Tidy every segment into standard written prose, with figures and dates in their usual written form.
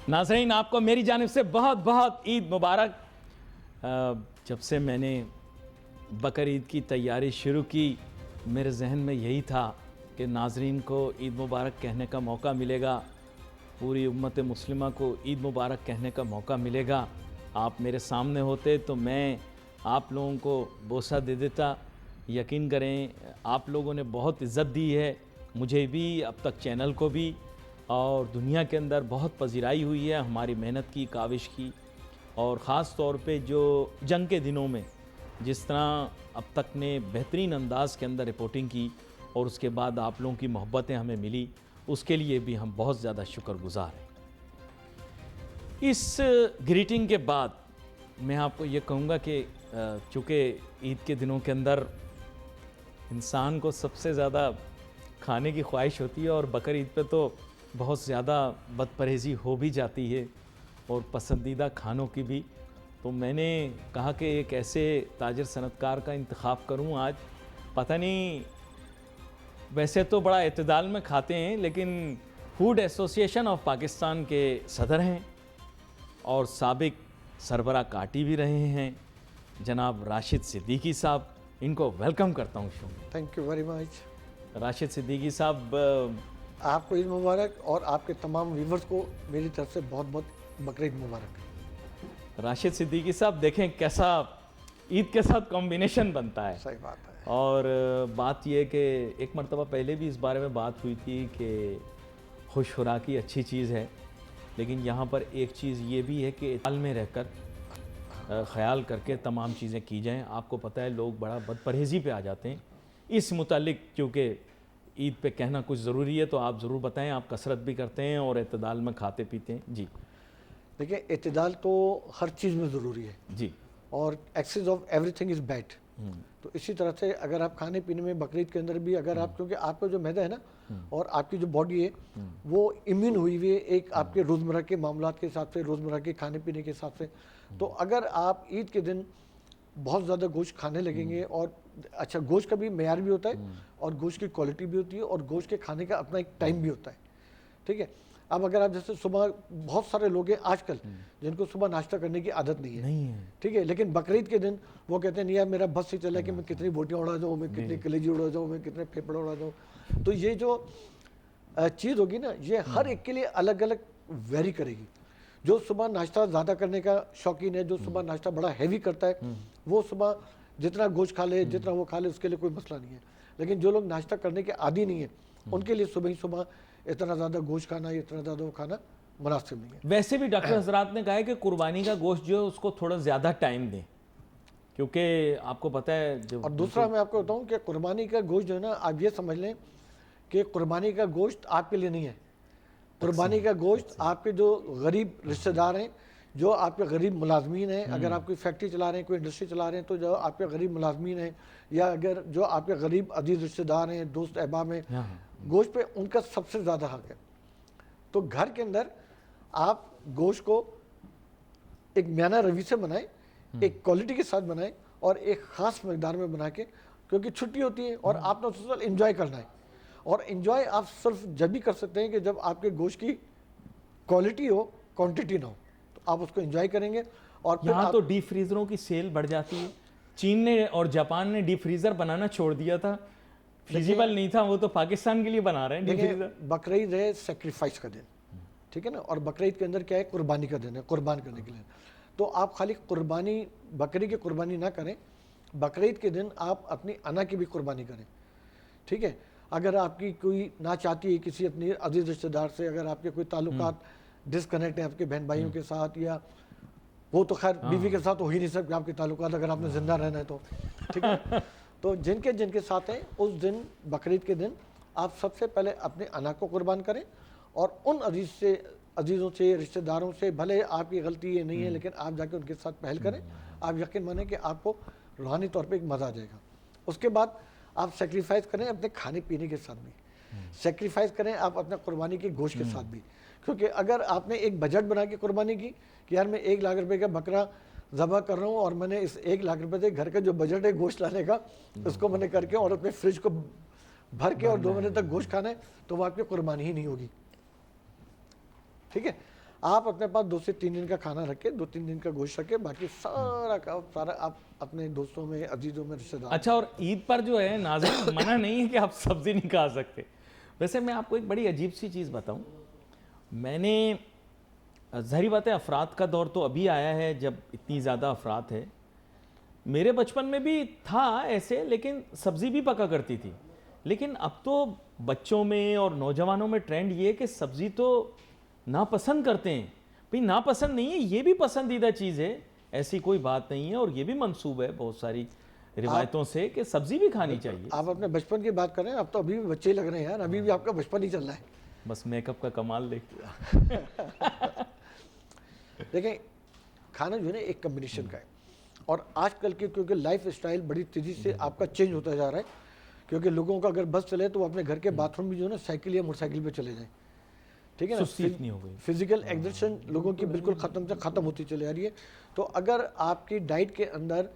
ناظرین آپ کو میری جانب سے بہت بہت عید مبارک۔ جب سے میں نے بقر عید کی تیاری شروع کی میرے ذہن میں یہی تھا کہ ناظرین کو عید مبارک کہنے کا موقع ملے گا، پوری امت مسلمہ کو عید مبارک کہنے کا موقع ملے گا۔ آپ میرے سامنے ہوتے تو میں آپ لوگوں کو بوسہ دے دیتا۔ یقین کریں آپ لوگوں نے بہت عزت دی ہے مجھے بھی، اب تک چینل کو بھی، اور دنیا کے اندر بہت پذیرائی ہوئی ہے ہماری محنت کی، کاوش کی، اور خاص طور پہ جو جنگ کے دنوں میں جس طرح اب تک نے بہترین انداز کے اندر رپورٹنگ کی اور اس کے بعد آپ لوگوں کی محبتیں ہمیں ملی، اس کے لیے بھی ہم بہت زیادہ شکر گزار ہیں۔ اس گریٹنگ کے بعد میں آپ کو یہ کہوں گا کہ چونکہ عید کے دنوں کے اندر انسان کو سب سے زیادہ کھانے کی خواہش ہوتی ہے، اور بقر عید پہ تو بہت زیادہ بد پرہیزی ہو بھی جاتی ہے اور پسندیدہ کھانوں کی بھی، تو میں نے کہا کہ ایک ایسے تاجر صنعت کار کا انتخاب کروں آج۔ پتہ نہیں، ویسے تو بڑا اعتدال میں کھاتے ہیں لیکن فوڈ ایسوسی ایشن آف پاکستان کے صدر ہیں اور سابق سربراہ کاٹی بھی رہے ہیں جناب راشد صدیقی صاحب۔ ان کو ویلکم کرتا ہوں شو میں۔ Thank you very much. Rashid Siddiqui صاحب، آپ کو عید مبارک، اور آپ کے تمام ویورز کو میری طرف سے بہت بہت بقر عید مبارک۔ راشد صدیقی صاحب دیکھیں کیسا عید کے ساتھ کمبینیشن بنتا ہے۔ صحیح بات ہے۔ اور بات یہ کہ ایک مرتبہ پہلے بھی اس بارے میں بات ہوئی تھی کہ خوش خوراکی اچھی چیز ہے، لیکن یہاں پر ایک چیز یہ بھی ہے کہ اعتدال میں رہ کر خیال کر کے تمام چیزیں کی جائیں۔ آپ کو پتہ ہے لوگ بڑا بد پرہیزی پہ آ جاتے ہیں اس متعلق، کیونکہ عید پہ کہنا کچھ ضروری ہے تو آپ ضرور بتائیں۔ آپ کثرت بھی کرتے ہیں اور اعتدال میں کھاتے پیتے ہیں؟ جی دیکھیں، اعتدال تو ہر چیز میں ضروری ہے جی، اور access of every thing is bad. تو اسی طرح سے اگر آپ کھانے پینے میں بقر عید کے اندر بھی اگر آپ، کیونکہ آپ کا جو معدہ ہے نا اور آپ کی جو باڈی ہے وہ امیون ہوئی ہوئی ہے ایک آپ کے روزمرہ کے معاملات کے حساب سے، روزمرہ کے کھانے پینے کے حساب سے، تو اگر آپ عید کے دن بہت زیادہ گوشت کھانے لگیں گے، اور اچھا گوشت کا بھی معیار بھی ہوتا ہے اور گوشت کی کوالٹی بھی ہوتی ہے اور گوشت کے کھانے کا اپنا ایک ٹائم بھی ہوتا ہے، ٹھیک ہے۔ اب اگر آپ جیسے صبح، بہت سارے لوگ ہیں آج کل جن کو صبح ناشتہ کرنے کی عادت نہیں ہے، ٹھیک ہے، لیکن بقر عید کے دن وہ کہتے ہیں نہیں یار میرا بس سے چلا کہ میں کتنی بوٹیاں اڑا جاؤں، میں کتنی کلیجی اڑا جاؤں، میں کتنے پھیپڑے اڑا جاؤں۔ تو یہ جو چیز ہوگی نا، یہ ہر ایک کے لیے الگ الگ ویری کرے گی۔ جو صبح ناشتہ زیادہ کرنے کا شوقین ہے، جو صبح ناشتہ بڑا ہیوی کرتا ہے، وہ صبح جتنا گوشت کھا لے، جتنا وہ کھا لے، اس کے لیے کوئی مسئلہ نہیں ہے۔ لیکن جو لوگ ناشتہ کرنے کے عادی نہیں ہیں، ان کے لیے صبح ہی صبح اتنا زیادہ گوشت کھانا، اتنا زیادہ وہ کھانا مناسب نہیں ہے۔ ویسے بھی ڈاکٹر حضرات نے کہا ہے کہ قربانی کا گوشت جو ہے اس کو تھوڑا زیادہ ٹائم دیں، کیونکہ آپ کو پتہ ہے جو، اور دوسرا میں آپ کو بتاؤں کہ قربانی کا گوشت جو ہے نا، آپ یہ سمجھ لیں کہ قربانی کا گوشت آپ کے لیے نہیں ہے۔ قربانی کا گوشت آپ کے جو غریب رشتہ دار ہیں، جو آپ کے غریب ملازمین ہیں، اگر آپ کوئی فیکٹری چلا رہے ہیں، کوئی انڈسٹری چلا رہے ہیں، تو جو آپ کے غریب ملازمین ہیں، یا اگر جو آپ کے غریب عزیز رشتہ دار ہیں، دوست احباب ہیں، گوشت پہ ان کا سب سے زیادہ حق ہے۔ تو گھر کے اندر آپ گوشت کو ایک میانہ روی سے بنائیں، ایک کوالٹی کے ساتھ بنائیں، اور ایک خاص مقدار میں بنا کے، کیونکہ چھٹی ہوتی ہے اور آپ نے اس وقت انجوائے کرنا ہے، اور انجوائے آپ صرف جب بھی کر سکتے ہیں کہ جب آپ کے گوشت کی کوالٹی ہو، کوانٹٹی نہ ہو، تو آپ اس کو انجوائے کریں گے۔ اور پھر یہاں تو ڈیپ فریزروں کی سیل بڑھ جاتی ہے۔ چین نے اور جاپان نے ڈیپ فریزر بنانا چھوڑ دیا تھا، فیزیبل نہیں تھا، وہ تو پاکستان کے لیے بنا رہے ہیں ڈیپ فریزر۔ بقر عید ہے سیکریفائس کا دن، ٹھیک ہے نا، اور بقر عید کے اندر کیا ہے، قربانی کا دن ہے، قربان کرنے کے لیے۔ تو آپ خالی قربانی، بکری کی قربانی نہ کریں، بقر عید کے دن آپ اپنی انا کی بھی قربانی کریں، ٹھیک ہے۔ اگر آپ کی کوئی نہ چاہتی ہے کسی اپنی عزیز رشتہ دار سے، اگر آپ کے کوئی تعلقات ڈسکنیکٹ ہیں آپ کے بہن بھائیوں کے ساتھ، یا وہ تو خیر بیوی کے ساتھ ہو ہی نہیں سکتے آپ کے تعلقات اگر آپ نے زندہ رہنا ہے تو، ٹھیک ہے، تو جن کے ساتھ ہیں اس دن، بقر عید کے دن، آپ سب سے پہلے اپنے انا کو قربان کریں، اور ان عزیزوں سے، رشتہ داروں سے، بھلے آپ کی غلطی یہ نہیں ہے لیکن آپ جا کے ان کے ساتھ پہل کریں، آپ یقین مانیں کہ آپ کو روحانی طور پہ ایک مزہ آ جائے گا۔ اس کے بعد آپ سیکریفائز کریں اپنے کھانے پینے کے ساتھ بھی، سیکریفائز کریں آپ اپنا قربانی کے گوشت کے ساتھ بھی، کیونکہ اگر آپ نے ایک بجٹ بنا کے قربانی کی کہ یار میں 1 لاکھ روپے کا بکرا ذبح کر رہا ہوں، اور میں نے اس 1 لاکھ روپے سے گھر کا جو بجٹ ہے گوشت لانے کا، اس کو میں نے کر کے اور اپنے فریج کو بھر کے اور 2 مہینے تک گوشت کھانا ہے، تو وہ آپ کی قربانی ہی نہیں ہوگی، ٹھیک ہے۔ آپ اپنے پاس 2 سے 3 دن کا کھانا رکھے, 2-3 دن کا گوشت رکھے, باقی سارا کا سارا آپ اپنے دوستوں میں, عزیزوں میں, رشتہ داروں. اچھا, اور عید پر جو ہے ناظرین منع نہیں ہے کہ آپ سبزی نہیں کھا سکتے. ویسے میں آپ کو ایک بڑی عجیب سی چیز بتاؤں, میں نے ظاہری بات ہے افراد کا دور تو ابھی آیا ہے جب اتنی زیادہ افراد ہے. میرے بچپن میں بھی تھا ایسے, لیکن سبزی بھی پکا کرتی تھی. لیکن اب تو بچوں میں اور نوجوانوں میں ٹرینڈ یہ ہے کہ سبزی تو ناپسند کرتے ہیں. بھئی ناپسند نہیں ہے, یہ بھی پسندیدہ چیز ہے, ایسی کوئی بات نہیں ہے. اور یہ بھی منسوب ہے بہت ساری روایتوں سے کہ سبزی بھی کھانی چاہیے. آپ اپنے بچپن کی بات کریں, اب تو ابھی بھی بچے ہی لگ رہے ہیں یار, ابھی بھی آپ کا بچپن ہی چل رہا ہے. بس میک اپ کا کمال دیکھتے. دیکھیں کھانا جو ہے نا ایک کمبینیشن کا ہے, اور آج کل کے کیونکہ لائف اسٹائل بڑی تیزی سے آپ کا چینج ہوتا جا رہا ہے, کیونکہ لوگوں کا اگر بس چلے تو وہ اپنے گھر کے باتھ روم میں جو ہے نا سائیکل یا موٹر سائیکل پہ چلے جائیں. ٹھیک ہے نا, سستی اتنی ہو گئی. فزیکل ایگزرشن لوگوں کی بالکل ختم ہوتی چلی جا رہی ہے. تو اگر آپ کی ڈائٹ کے اندر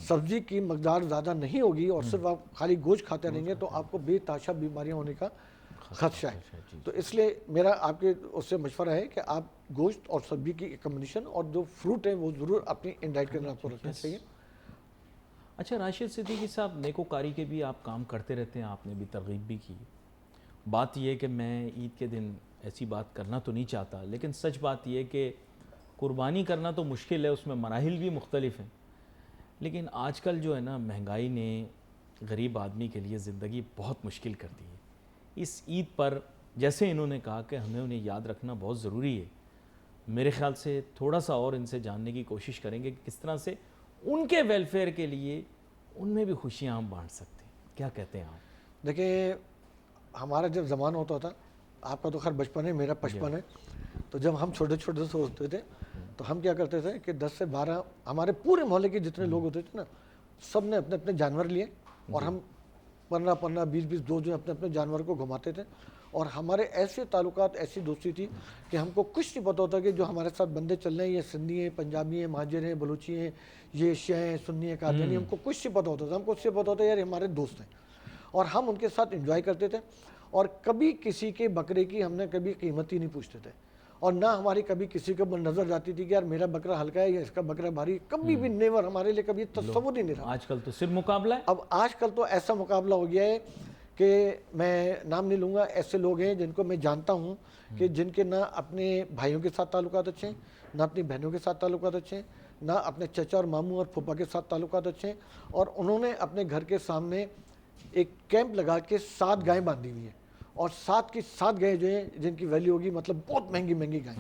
سبزی کی مقدار زیادہ نہیں ہوگی اور صرف آپ خالی گوشت کھاتے رہیں گے تو آپ کو بے تحاشا بیماریاں ہونے کا خدشہ ہے. تو اس لیے میرا آپ کے اس سے مشورہ ہے کہ آپ گوشت اور سبزی کی ایک کمبینیشن, اور جو فروٹ ہیں وہ ضرور اپنی ان ڈائٹ کے اندر آپ کو رکھنا چاہیے. اچھا راشد صدیقی صاحب, نیکوکاری کے بھی آپ کام کرتے رہتے ہیں, آپ نے بھی ترغیب بھی کی. بات یہ ہے کہ میں عید کے دن ایسی بات کرنا تو نہیں چاہتا, لیکن سچ بات یہ ہے کہ قربانی کرنا تو مشکل ہے, اس میں مراحل بھی مختلف ہیں. لیکن آج کل جو ہے نا مہنگائی نے غریب آدمی کے لیے زندگی بہت مشکل کر دی ہے. اس عید پر جیسے انہوں نے کہا کہ ہمیں انہیں یاد رکھنا بہت ضروری ہے, میرے خیال سے تھوڑا سا اور ان سے جاننے کی کوشش کریں گے کہ کس طرح سے ان کے ویلفیئر کے لیے ان میں بھی خوشیاں ہم بانٹ سکتے ہیں. کیا کہتے ہیں آپ؟ دیکھیں ہمارا جب زمانہ ہوتا تھا, آپ کا تو خیر بچپن ہے, میرا بچپن ہے, تو جب ہم چھوٹے چھوٹے سے ہوتے تھے تو ہم کیا کرتے تھے کہ 10 سے 12 ہمارے پورے محلے کے جتنے لوگ ہوتے تھے نا, سب نے اپنے اپنے جانور لیے, اور ہم 15 20 دو جو اپنے اپنے جانور کو گھماتے تھے. اور ہمارے ایسے تعلقات, ایسی دوستی تھی کہ ہم کو کچھ نہیں پتہ ہوتا کہ جو ہمارے ساتھ بندے چل رہے ہیں یہ سندھی ہیں, پنجابی ہیں, مہاجر ہیں, بلوچی ہیں, یہ شیعہ ہیں, سنی ہیں, قادیانی, ہم کو کچھ نہیں پتہ ہوتا تھا. ہم کو اس سے پتہ ہوتا ہے یار ہمارے دوست ہیں, اور ہم ان کے ساتھ انجوائے کرتے تھے. اور کبھی کسی کے بکرے کی ہم نے کبھی قیمت ہی نہیں پوچھتے تھے, اور نہ ہماری کبھی کسی کے اوپر نظر جاتی تھی کہ یار میرا بکرا ہلکا ہے یا اس کا بکرا بھاری, کبھی بھی نیور, ہمارے لیے کبھی تصور ہی نہیں رہا. آج کل تو صرف مقابلہ ہے. اب آج کل تو ایسا مقابلہ ہو گیا ہے کہ میں نام نہیں لوں گا, ایسے لوگ ہیں جن کو میں جانتا ہوں کہ جن کے نہ اپنے بھائیوں کے ساتھ تعلقات اچھے ہیں, نہ اپنی بہنوں کے ساتھ تعلقات اچھے ہیں, نہ اپنے چچا اور ماموں اور پھوپھا کے ساتھ تعلقات اچھے ہیں, اور انہوں نے اپنے گھر کے سامنے ایک کیمپ لگا کے 7 گائیں باندھی ہوئی ہیں, اور 7 کی 7 گائیں جو ہیں جن کی ویلیو ہوگی مطلب بہت مہنگی مہنگی گائیں.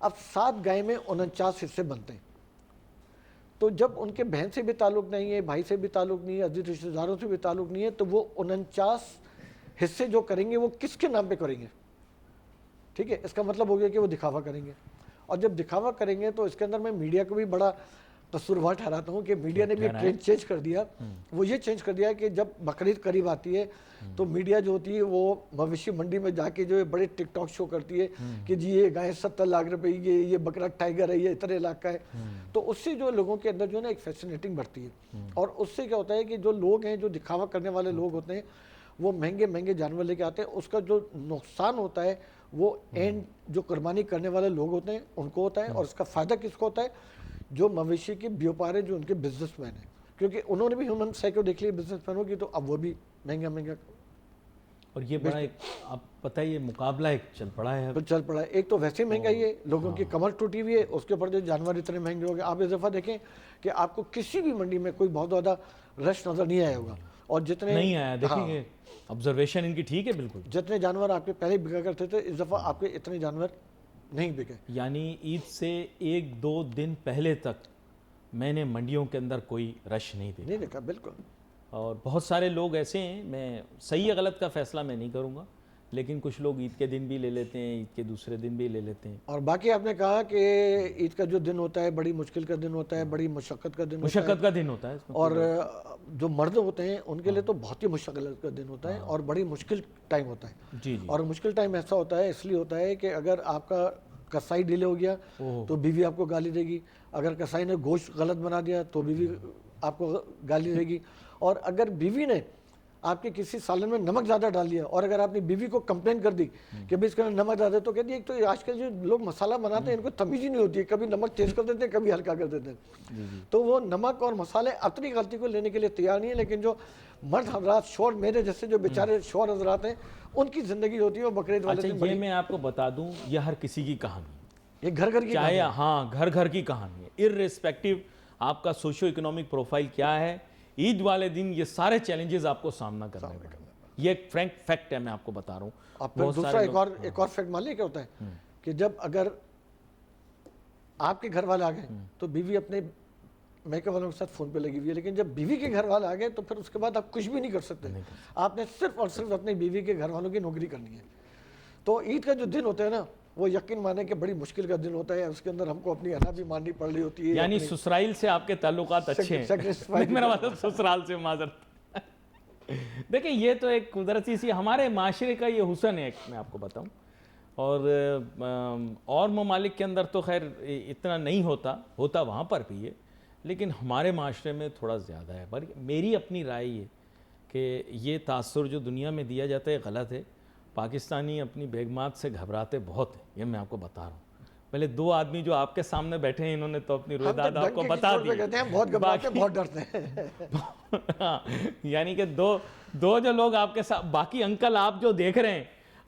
اب 7 گائیں میں 49 حصے بنتے ہیں. تو جب ان کے بہن سے بھی تعلق نہیں ہے, بھائی سے بھی تعلق نہیں ہے, عزیز رشتہ داروں سے بھی تعلق نہیں ہے, تو وہ 49 حصے جو کریں گے وہ کس کے نام پہ کریں گے؟ ٹھیک ہے, اس کا مطلب ہو گیا کہ وہ دکھاوا کریں گے. اور جب دکھاوا کریں گے تو اس کے اندر میں میڈیا کو بھی بڑا قصوروار ٹھہراتا ہوں کہ میڈیا نے بھی ایک ٹرینڈ چینج کر دیا. وہ یہ چینج کر دیا کہ جب بقرعید قریب آتی ہے تو میڈیا جو ہوتی ہے وہ مویشی منڈی میں جا کے جو ہے بڑے ٹک ٹاک شو کرتی ہے کہ جی یہ گائے 70 لاکھ روپے, یہ بکرا ٹائیگر ہے, یہ اتنے لاکھ کا ہے. تو اس سے جو لوگوں کے اندر جو ہے نا ایک فیسنیٹنگ بڑھتی ہے, اور اس سے کیا ہوتا ہے کہ جو لوگ ہیں جو دکھاوا کرنے والے لوگ ہوتے ہیں وہ مہنگے مہنگے جانور لے کے آتے ہیں. اس کا جو نقصان ہوتا ہے وہ اینڈ جو قربانی کرنے والے لوگ ہوتے ہیں ان کو ہوتا ہے, اور اس کا فائدہ کس کو ہوتا ہے؟ جو مویشی کے بیوپار جو ان کے بزنس مین ہیں, کیونکہ انہوں نے بھی ہیومن سائیکل دیکھ لی بزنس مینوں کی, تو اب وہ بھی مہنگا مہنگا. اور یہ بڑا ایک آپ پتہ یہ مقابلہ ایک چل پڑا ہے, چل پڑا ہے. ایک تو ویسے مہنگائی ہے, لوگوں کی کمر ٹوٹی ہوئی ہے, اس کے اوپر جو جانور اتنے مہنگے ہو گئے. آپ اس دفعہ دیکھیں کہ آپ کو کسی بھی منڈی میں کوئی بہت زیادہ رش نظر نہیں آیا ہوگا, اور جتنے نہیں آیا. دیکھیں گے آبزرویشن ان کی ٹھیک ہے بالکل, جتنے جانور آپ کے پہلے بکا کرتے تھے اس دفعہ آپ کے اتنے جانور نہیں بکے. یعنی عید سے 1-2 دن پہلے تک میں نے منڈیوں کے اندر کوئی رش نہیں دیکھا. بالکل. اور بہت سارے لوگ ایسے ہیں, میں صحیح یا غلط کا فیصلہ میں نہیں کروں گا, لیکن کچھ لوگ عید کے دن بھی لے لیتے ہیں, عید کے دوسرے دن بھی لے لیتے ہیں. اور باقی آپ نے کہا کہ عید کا جو دن ہوتا ہے بڑی مشکل کا دن ہوتا ہے, بڑی مشقت کا دن ہوتا ہے, مشقت کا دن ہوتا ہے, اور جو مرد ہوتے ہیں ان کے لیے تو بہت ہی مشقت کا دن ہوتا ہے, اور بڑی مشکل ٹائم ہوتا ہے. جی. اور مشکل ٹائم ایسا ہوتا ہے اس لیے ہوتا ہے کہ اگر آپ کا کسائی ڈیلے ہو گیا تو بیوی آپ کو گالی دے گی, اگر کسائی نے گوشت غلط بنا دیا تو بیوی آپ کو گالی دے گی, اور اگر بیوی نے آپ کے کسی سالن میں نمک زیادہ ڈال دیا اور اگر آپ نے بیوی کو کمپلین کر دی کہ بھائی اس کے اندر نمک زیادہ ہے تو کہتی ہے ایک تو آج کل جو لوگ مسالہ بناتے ہیں ان کو تمیز ہی نہیں ہوتی ہے, کبھی نمک تیز کر دیتے ہیں کبھی ہلکا کر دیتے ہیں. تو وہ نمک اور مسالے اپنی غلطی کو لینے کے لیے تیار نہیں ہے, لیکن جو مرد حضرات شور میرے جیسے جو بیچارے شور حضرات ہیں ان کی زندگی ہوتی ہے وہ بقرعید والے دن اچھا یہ میں آپ کو بتا دوں یہ ہر کسی کی کہانی ہے, یہ گھر گھر کی چاہے ہاں گھر گھر کی کہانی ہے, ارریسپیکٹو آپ کا سوشو اکنامک پروفائل کیا ہے, عید والے دن یہ سارے چیلنجز آپ کو سامنا کرنا پڑیں گے. یہ ایک فرینک فیکٹ ہے, میں آپ کو بتا رہا ہوں. آپ پھر دوسرا ایک اور فیکٹ مان لیں کیا ہوتا ہے کہ جب اگر آپ کے گھر والے آ گئے تو بیوی اپنے میک اپ والوں کے ساتھ فون پہ لگی ہوئی ہے, لیکن جب بیوی کے گھر والے آ گئے تو پھر اس کے بعد آپ کچھ بھی نہیں کر سکتے, آپ نے صرف اور صرف اپنی بیوی کے گھر والوں کی نوکری کرنی ہے. تو عید کا جو دن ہوتا ہے نا وہ یقین مانے کہ بڑی مشکل کا دن ہوتا ہے, اس کے اندر ہم کو اپنی انا بھی ماننی پڑ رہی ہوتی ہے. یعنی سسرائیل سے آپ کے تعلقات اچھے ہیں, میرا مطلب سسرال سے معذرت. دیکھیں یہ تو ایک قدرتی سی ہمارے معاشرے کا یہ حسن ہے, میں آپ کو بتاؤں, اور ممالک کے اندر تو خیر اتنا نہیں ہوتا وہاں پر بھی ہے, لیکن ہمارے معاشرے میں تھوڑا زیادہ ہے. پر میری اپنی رائے یہ کہ یہ تاثر جو دنیا میں دیا جاتا ہے غلط ہے. پاکستانی اپنی بیگمات سے گھبراتے بہت ہیں, یہ میں آپ کو بتا رہا ہوں. پہلے دو آدمی جو آپ کے سامنے بیٹھے ہیں انہوں نے تو اپنی رویداد آپ کو بتا دی, بہت گھبراتے ہیں, بہت ڈرتے ہیں. یعنی کہ دو جو لوگ آپ کے ساتھ, باقی انکل آپ جو دیکھ رہے ہیں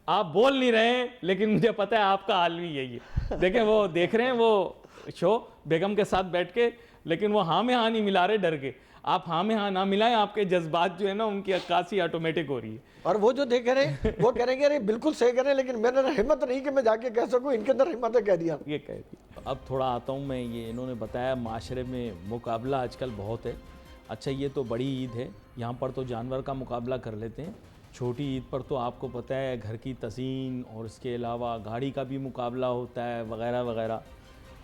آپ بول نہیں رہے ہیں, لیکن مجھے پتہ ہے آپ کا حال بھی یہی ہے. دیکھیں وہ دیکھ رہے ہیں وہ شو بیگم کے ساتھ بیٹھ کے, لیکن وہ ہاں میں ہاں نہیں ملا رہے ڈر کے. آپ ہاں میں ہاں نہ ملائیں, آپ کے جذبات جو ہے نا ان کی عکاسی آٹومیٹک ہو رہی ہے. اور وہ جو دیکھ رہے ہیں وہ کہہ رہے ہیں کہ بالکل صحیح کہہ رہے ہیں, لیکن میرے اندر ہمت نہیں کہ میں جا کے کہہ سکوں, ان کے اندر ہمت ہے کہہ دیا. یہ کہہ دیا. اب تھوڑا آتا ہوں میں, یہ انہوں نے بتایا معاشرے میں مقابلہ آج کل بہت ہے. اچھا یہ تو بڑی عید ہے, یہاں پر تو جانور کا مقابلہ کر لیتے ہیں. چھوٹی عید پر تو آپ کو پتہ ہے گھر کی تزئین اور اس کے علاوہ گاڑی کا بھی مقابلہ ہوتا ہے وغیرہ وغیرہ.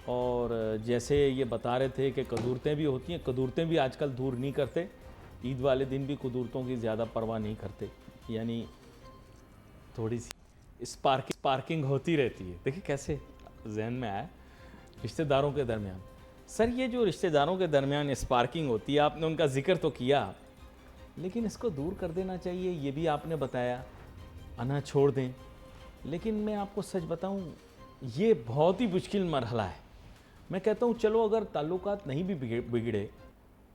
اور جیسے یہ بتا رہے تھے کہ قدورتیں بھی ہوتی ہیں, قدورتیں بھی آج کل دور نہیں کرتے, عید والے دن بھی قدورتوں کی زیادہ پرواہ نہیں کرتے. یعنی تھوڑی سی اسپارکنگ ہوتی رہتی ہے. دیکھیں کیسے ذہن میں آیا رشتہ داروں کے درمیان. سر یہ جو رشتہ داروں کے درمیان اسپارکنگ ہوتی ہے, آپ نے ان کا ذکر تو کیا, لیکن اس کو دور کر دینا چاہیے, یہ بھی آپ نے بتایا, انا چھوڑ دیں. لیکن میں آپ کو سچ بتاؤں یہ بہت ہی مشکل مرحلہ ہے. میں کہتا ہوں چلو اگر تعلقات نہیں بھی بگڑے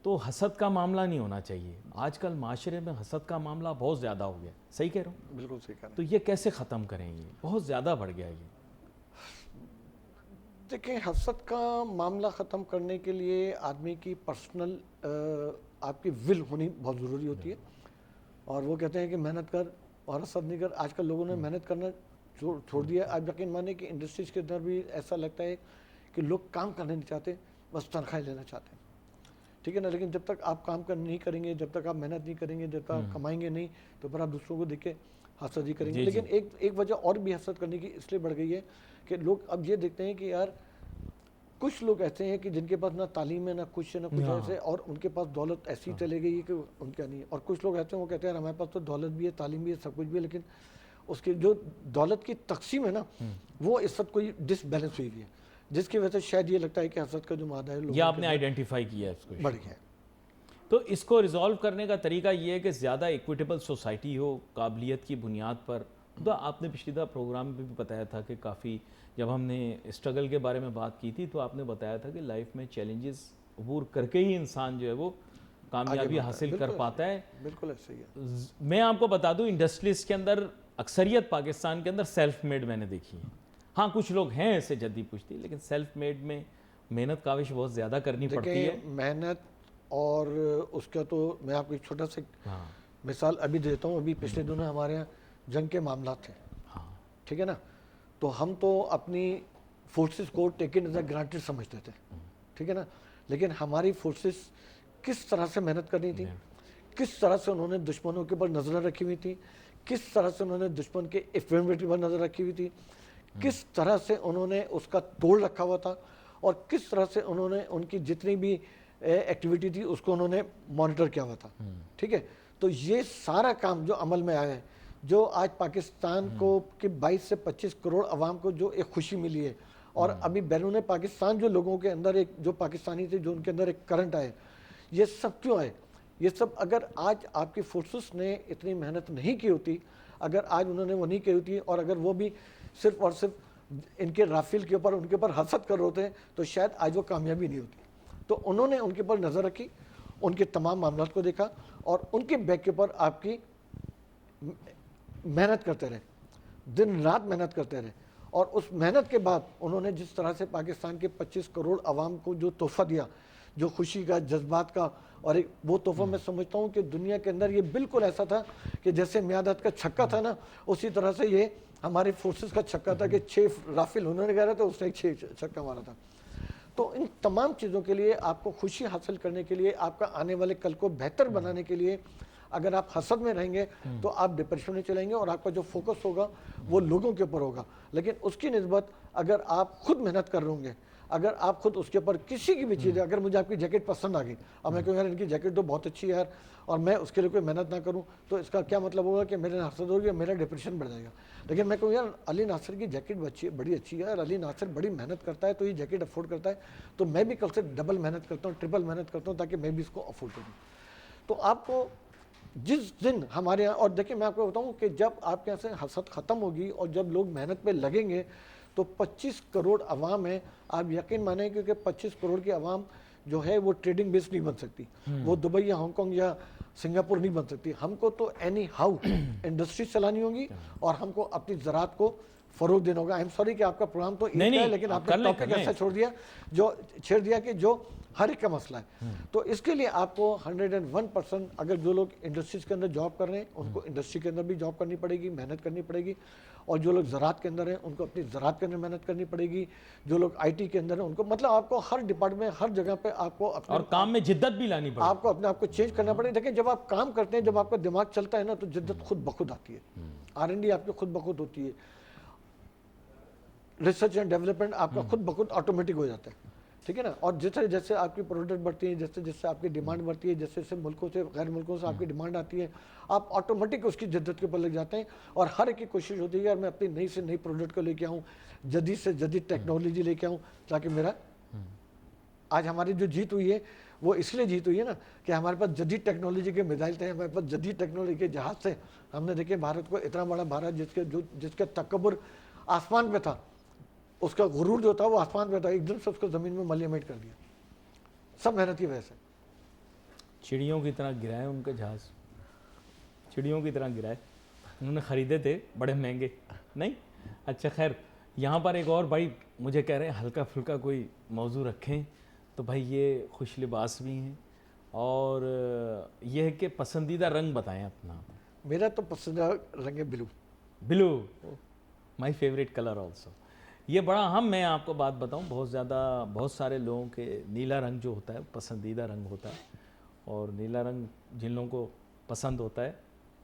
تو حسد کا معاملہ نہیں ہونا چاہیے. آج کل معاشرے میں حسد کا معاملہ بہت زیادہ ہو گیا. صحیح کہہ رہا ہوں؟ بالکل صحیح کہہ رہے ہیں. تو یہ کیسے ختم کریں, یہ بہت زیادہ بڑھ گیا. یہ دیکھیں حسد کا معاملہ ختم کرنے کے لیے آدمی کی پرسنل آپ کی ول ہونی بہت ضروری ہوتی ہے. اور وہ کہتے ہیں کہ محنت کر اور حسد نہیں کر. آج کل لوگوں نے محنت کرنا چھوڑ دیا. آپ یقین مانیں کہ انڈسٹریز کے اندر بھی ایسا لگتا ہے کہ لوگ کام کرنے نہیں چاہتے, بس تنخواہیں لینا چاہتے ہیں. ٹھیک ہے نا, لیکن جب تک آپ کام نہیں کریں گے, جب تک آپ محنت نہیں کریں گے, جب تک آپ کمائیں گے نہیں, تو پھر آپ دوسروں کو دیکھ کے حسد ہی کریں گے. لیکن ایک وجہ اور بھی حسد کرنے کی اس لیے بڑھ گئی ہے کہ لوگ اب یہ دیکھتے ہیں کہ یار کچھ لوگ ایسے ہیں کہ جن کے پاس نہ تعلیم ہے نہ کچھ ہے نہ کچھ ایسے, اور ان کے پاس دولت ایسی چلے گئی ہے کہ ان کا نہیں ہے. اور کچھ لوگ ایسے ہیں وہ کہتے ہیں ہمارے پاس تو دولت بھی ہے, تعلیم بھی ہے, سب کچھ بھی ہے, لیکن اس کی جو دولت کی تقسیم ہے نا وہ اس وقت کوئی ڈس بیلنس ہوئی ہے, جس کی وجہ سے شاید یہ لگتا ہے کہ حسد کا جو مادہ ہے یہ آپ نے آئیڈینٹیفائی کیا ہے, اس کو بڑھ گیا ہے. تو اس کو ریزالو کرنے کا طریقہ یہ ہے کہ زیادہ ایکویٹیبل سوسائٹی ہو, قابلیت کی بنیاد پر. تو آپ نے پچھلی دفعہ پروگرام میں بھی بتایا تھا کہ کافی جب ہم نے اسٹرگل کے بارے میں بات کی تھی تو آپ نے بتایا تھا کہ لائف میں چیلنجز عبور کر کے ہی انسان جو ہے وہ کامیابی حاصل کر پاتا ہے. بالکل ایسے ہی ہے. میں آپ کو بتا دوں انڈسٹریز کے اندر اکثریت پاکستان کے اندر سیلف میڈ میں نے دیکھی ہے. ہاں کچھ لوگ ہیں ایسے جدی پوچھتی, لیکن سیلف میڈ میں محنت کاوش بہت زیادہ کرنی پڑتی ہے. محنت اور اس کا تو میں آپ کو ایک چھوٹا سا مثال ابھی دیتا ہوں. ابھی پچھلے دنوں ہمارے یہاں جنگ کے معاملات تھے, ٹھیک ہے نا, تو ہم تو اپنی فورسز کو ٹیکن ایز اے گرانٹیڈ سمجھتے تھے, ٹھیک ہے نا, لیکن ہماری فورسز کس طرح سے محنت کرنی تھی, کس طرح سے انہوں نے دشمنوں کے اوپر نظریں رکھی ہوئی تھی, کس طرح سے انہوں نے دشمن کے افیمٹی پر نظر رکھی ہوئی تھی, کس طرح سے انہوں نے اس کا توڑ رکھا ہوا تھا, اور کس طرح سے انہوں نے ان کی جتنی بھی ایکٹیویٹی تھی اس کو انہوں نے مانیٹر کیا ہوا تھا. ٹھیک ہے, تو یہ سارا کام جو عمل میں آیا ہے, جو آج پاکستان کو کہ 22 سے 25 کروڑ عوام کو جو ایک خوشی ملی ہے, اور ابھی بیرون پاکستان جو لوگوں کے اندر ایک جو پاکستانی تھے جو ان کے اندر ایک کرنٹ آئے, یہ سب کیوں آئے؟ یہ سب اگر آج آپ کی فورسز نے اتنی محنت نہیں کی ہوتی, اگر آج انہوں نے وہ نہیں کی ہوتی, اور اگر وہ بھی صرف اور صرف ان کے رافیل کے اوپر ان کے اوپر حسد کر رہے ہوتے ہیں, تو شاید آج وہ کامیابی نہیں ہوتی. تو انہوں نے ان کے اوپر نظر رکھی, ان کے تمام معاملات کو دیکھا, اور ان کے بیک کے اوپر آپ کی محنت کرتے رہے, دن رات محنت کرتے رہے, اور اس محنت کے بعد انہوں نے جس طرح سے پاکستان کے 25 کروڑ عوام کو جو تحفہ دیا, جو خوشی کا, جذبات کا, اور ایک وہ تحفہ میں سمجھتا ہوں کہ دنیا کے اندر یہ بالکل ایسا تھا کہ جیسے میادت کا چھکا تھا نا, اسی طرح سے یہ ہماری فورسز کا چھکا تھا کہ 6 رافل انہوں نے کہا تھا, اس نے 6 چھکا مارا تھا. تو ان تمام چیزوں کے لیے, آپ کو خوشی حاصل کرنے کے لیے, آپ کا آنے والے کل کو بہتر بنانے کے لیے, اگر آپ حسد میں رہیں گے تو آپ ڈپریشن میں چلیں گے, اور آپ کا جو فوکس ہوگا وہ لوگوں کے اوپر ہوگا. لیکن اس کی نسبت اگر آپ خود محنت کر رہے ہوں گے, اگر آپ خود اس کے اوپر کسی کی بھی چیز ہے, اگر مجھے آپ کی جیکٹ پسند آ گئی, اب میں کہوں یار ان کی جیکٹ تو بہت اچھی ہے یار, اور میں اس کے لیے کوئی محنت نہ کروں, تو اس کا کیا مطلب ہوگا کہ میرے حسد ہوگی, میرا ڈپریشن بڑھ جائے گا. لیکن میں کہوں یار علی ناصر کی جیکٹ بڑی اچھی ہے, اور علی ناصر بڑی محنت کرتا ہے تو یہ جیکٹ افورڈ کرتا ہے, تو میں بھی کل سے ڈبل محنت کرتا ہوں, ٹرپل محنت کرتا ہوں, تاکہ میں بھی اس کو افورڈ کروں. تو آپ کو جس دن ہمارے یہاں, اور دیکھیں میں آپ کو بتاؤں کہ جب آپ کے یہاں سے حسد ختم ہوگی اور جب لوگ محنت پہ لگیں گے, تو 25 کروڑ عوام ہے, آپ یقین مانیں, کیونکہ 25 کروڑ کی عوام جو ہے وہ ٹریڈنگ بیس نہیں بن سکتی, وہ دبئی یا ہانگ کانگ یا سنگاپور نہیں بن سکتی. ہم کو تو اینی ہاؤ انڈسٹری چلانی ہوگی, اور ہم کو اپنی زراعت کو فروغ دینا ہوگا. آئی ایم سوری کہ آپ کا پروگرام تو ایک ہے, لیکن آپ نے ٹاپک ایسا چھیڑ دیا کہ جو ہر ایک کا مسئلہ ہے. تو اس کے لیے آپ کو 101%, اگر جو لوگ انڈسٹریز کے اندر جاب کر رہے ہیں ان کو انڈسٹری کے اندر بھی جاب کرنی پڑے گی, محنت کرنی پڑے گی, اور جو لوگ زراعت کے اندر ہیں ان کو اپنی زراعت کے اندر محنت کرنی پڑے گی, جو لوگ آئی ٹی کے اندر ہیں ان کو, مطلب آپ کو ہر ڈپارٹمنٹ, ہر جگہ پہ آپ کو اپنے, اور کام میں جدت بھی لانی پڑے, آپ کو اپنے آپ کو چینج کرنا پڑے. دیکھیں جب آپ کام کرتے ہیں, جب آپ کا دماغ چلتا ہے نا, تو جدت خود بخود آتی ہے, R&D آپ کی خود بخود ہوتی ہے, ریسرچ اینڈ ڈیولپمنٹ آپ کا خود بخود آٹومیٹک ہو جاتا ہے, ٹھیک ہے نا. اور جیسے جیسے آپ کی پروڈکٹ بڑھتی ہے, جیسے جیسے آپ کی ڈیمانڈ بڑھتی ہے, جیسے جیسے ملکوں سے غیر ملکوں سے آپ کی ڈیمانڈ آتی ہے, آپ آٹومیٹک اس کی جدت کے اوپر لگ جاتے ہیں, اور ہر ایک کی کوشش ہوتی ہے یار میں اپنی نئی سے نئی پروڈکٹ کو لے کے آؤں, جدید سے جدید ٹیکنالوجی لے کے آؤں, تاکہ میرا آج ہماری جو جیت ہوئی ہے وہ اس لیے جیت ہوئی ہے نا کہ ہمارے پاس جدید ٹیکنالوجی کے میزائل تھے, ہمارے پاس جدید ٹیکنالوجی کے جہاز تھے. ہم نے دیکھے بھارت کو, اتنا بڑا بھارت جس کا تکبر آسمان پہ تھا, اس کا غرور جو تھا وہ آسمان پہ تھا, ایک دم سے اس کو زمین میں ملیمیٹ کر دیا, سب محنت کی وجہ سے. چڑیوں کی طرح گرائے ان کے جہاز, چڑیوں کی طرح گرائے, انہوں نے خریدے تھے بڑے مہنگے نہیں. اچھا خیر, یہاں پر ایک اور بھائی مجھے کہہ رہے ہیں ہلکا پھلکا کوئی موضوع رکھیں, تو بھائی یہ خوش لباس بھی ہیں, اور یہ ہے کہ پسندیدہ رنگ بتائیں اپنا. میرا تو پسندیدہ رنگ ہے بلو. بلو, مائی فیوریٹ کلر آلسو. یہ بڑا اہم, میں آپ کو بات بتاؤں, بہت سارے لوگوں کے نیلا رنگ جو ہوتا ہے پسندیدہ رنگ ہوتا ہے, اور نیلا رنگ جن لوگوں کو پسند ہوتا ہے